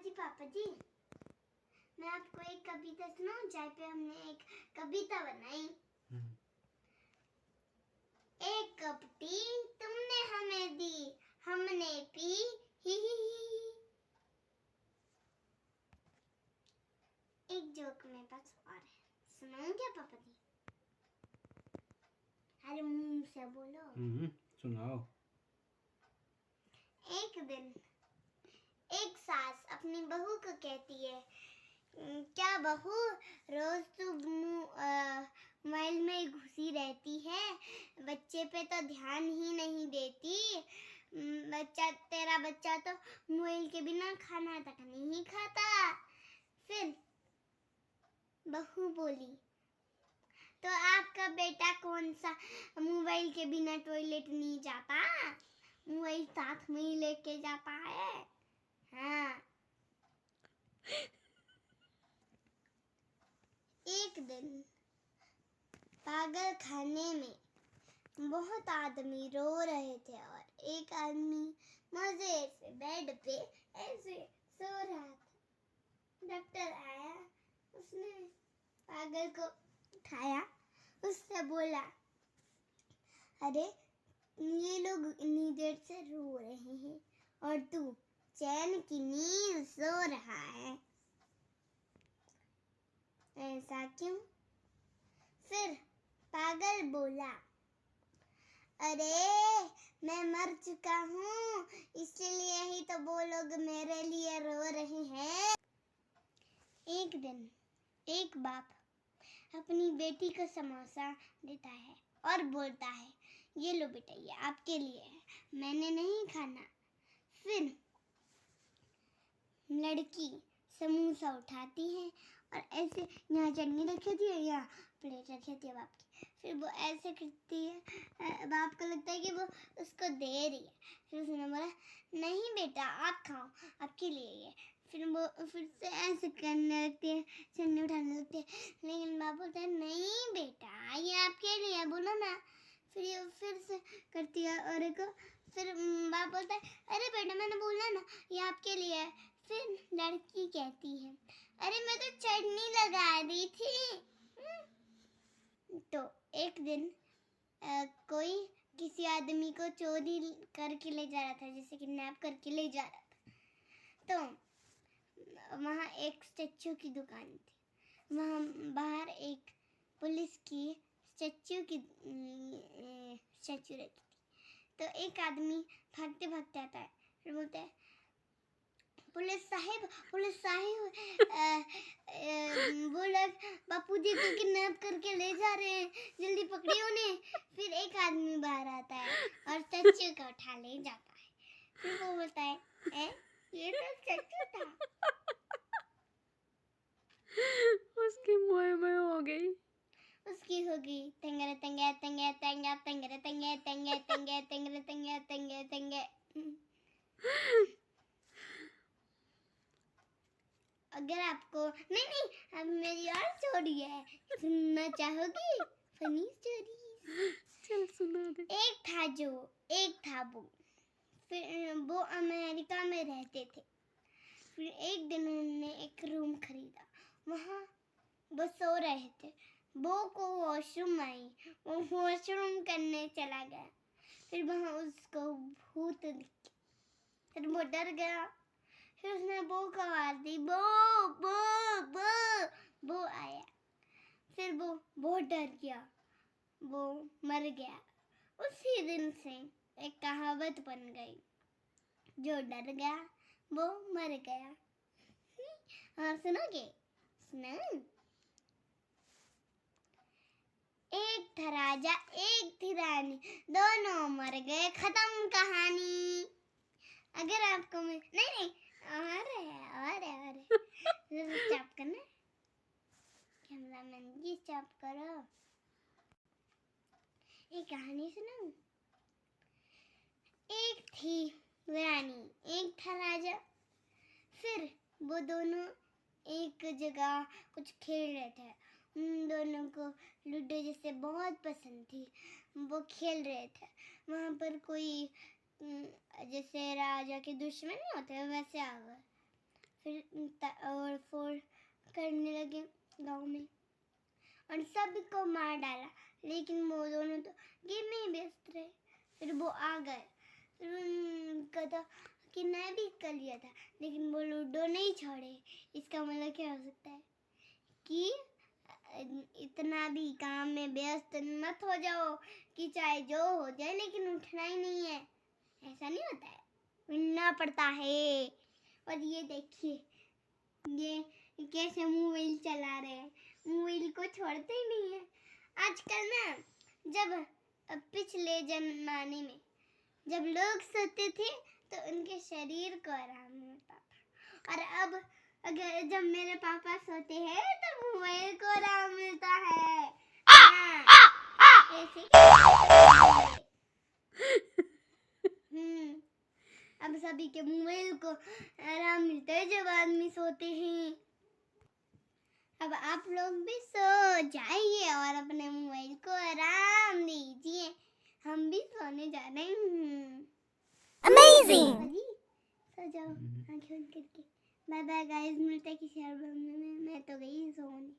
पापा जी, मैं आपको एक कविता सुनाऊं जहाँ पे हमने एक कविता बनाई। एक कप टी तुमने हमें दी, हमने पी, ही ही ही। एक जोक मेरे पास और है, सुनाऊं क्या पापा जी? अरे मुंह से बोलो। सुनाओ। एक दिन एक सास अपनी बहू को कहती है, क्या बहू, रोज तू मोबाइल में घुसी रहती है, बच्चे पे तो ध्यान ही नहीं देती। तेरा बच्चा तो मोबाइल के बिना खाना तक नहीं खाता। फिर बहू बोली, तो आपका बेटा कौन सा मोबाइल के बिना टॉयलेट नहीं जाता, मोबाइल साथ में ही लेके जाता है। हाँ। एक दिन पागल खाने में बहुत आदमी रो रहे थे और एक आदमी मजे से बेड पे ऐसे सो रहा था। डॉक्टर आया, उसने पागल को उठाया, उससे बोला, अरे ये लोग इतनी देर से रो रहे हैं और तू चैन की नींद सो रहा है, ऐसा क्यों? फिर पागल बोला, अरे मैं मर चुका हूँ, इसलिए ही तो वो लोग मेरे लिए रो रहे हैं। एक दिन एक बाप अपनी बेटी को समोसा देता है और बोलता है, ये लो बेटा, ये आपके लिए है, मैंने नहीं खाना। फिर लड़की समोसा उठाती है और ऐसे यहाँ चटनी रखी होती है, यहाँ प्लेट रखी होती है बाप की। फिर वो ऐसे करती है, बाप को लगता है कि वो उसको दे रही है। फिर उसने बोला, नहीं बेटा आप खाओ, आपके लिए ये। फिर वो फिर से ऐसे करने लगती है, चटनी उठाने लगती है, लेकिन बाप बोलता है, नहीं बेटा ये आपके लिए, बोलो ना। फिर ये फिर से करती है और को फिर बाप बोलता है, अरे बेटा मैंने बोला ना ये आपके लिए है। फिर लड़की कहती है, अरे मैं तो चटनी लगा दी थी। तो एक दिन कोई किसी आदमी को चोरी करके ले जा रहा था, जैसे किडनैप करके ले जा रहा था। तो वहाँ एक स्टैचू की दुकान थी, वहाँ बाहर एक पुलिस की स्टैचू रखी थी। तो एक आदमी भागते भागते आता है, फिर बोलता है, पुलिस साहिब वो लोग बापूजी को किडनैप करके ले जा रहे हैं, जल्दी पकड़िए उन्हें। फिर एक आदमी बाहर आता है और स्टैचू को उठा ले जाता है। फिर वो बोलता है, ये तो स्टैचू था। उसकी मोए हो गई, उसकी होगी तंगे तंगे तंगे तंगे तंगे तंगे तंगे तंगे तंगे तंगे तंगे तंगे। अगर आपको नहीं अब मेरी और स्टोरी है, सुनना चाहोगी? Funny story. चल सुना दे। एक था वो, फिर वो अमेरिका में रहते थे। फिर एक दिन उन्होंने एक रूम खरीदा, वहाँ वो सो रहे थे। वो को वॉशरूम आई, वो वॉशरूम करने चला गया। फिर वहाँ उसको भूत दिखी, फिर वो डर गया। फिर उसने बो को आवाज दी, बो बो बो, बो आया। फिर वो बहुत डर गया, वो मर गया। उसी दिन से एक कहावत बन गई, जो डर गया वो मर गया। और सुनोगे? सुना। एक था राजा एक थी रानी, दोनों मर गए, खत्म कहानी। अगर आपको नहीं और स्टॉप करना, कैमरामैन जी स्टॉप करो। एक कहानी सुनाऊं? एक थी रानी, एक था राजा। फिर वो दोनों एक जगह कुछ खेल रहे थे। उन दोनों को लूडो जैसे बहुत पसंद थी, वो खेल रहे थे। वहाँ पर कोई जैसे राजा के दुश्मन नहीं होते वैसे आ गए। और फोड़ करने लगे गांव में और सबको मार डाला, लेकिन वो दोनों तो गेम में ही व्यस्त रहे। फिर वो आ गए, फिर उनका था कि मैं भी कर लिया था, लेकिन वो लूडो नहीं छोड़े। इसका मतलब क्या हो सकता है कि इतना भी काम में व्यस्त मत हो जाओ कि चाहे जो हो जाए लेकिन उठना ही नहीं है। ऐसा नहीं होता है, उठना पड़ता है। और ये देखिए, ये कैसे मोबाइल चला रहे हैं, मोबाइल को छोड़ते ही नहीं है। आजकल ना, जब पिछले जमाने में जब लोग सोते थे तो उनके शरीर को आराम मिलता था, और अब अगर जब मेरे पापा सोते हैं तो मोबाइल को आराम मिलता है। ऐसे अब सभी के मोबाइल को आराम मिलता है जब आदमी सोते हैं। अब आप लोग भी सो जाइए और अपने मोबाइल को आराम दीजिए। हम भी सोने जा रहे हैं। अमेजिंग। सो जाओ आंखें बंद करके। बाय बाय गाइस, मिलते हैं किसी और वीडियो में। मैं तो गई सोने।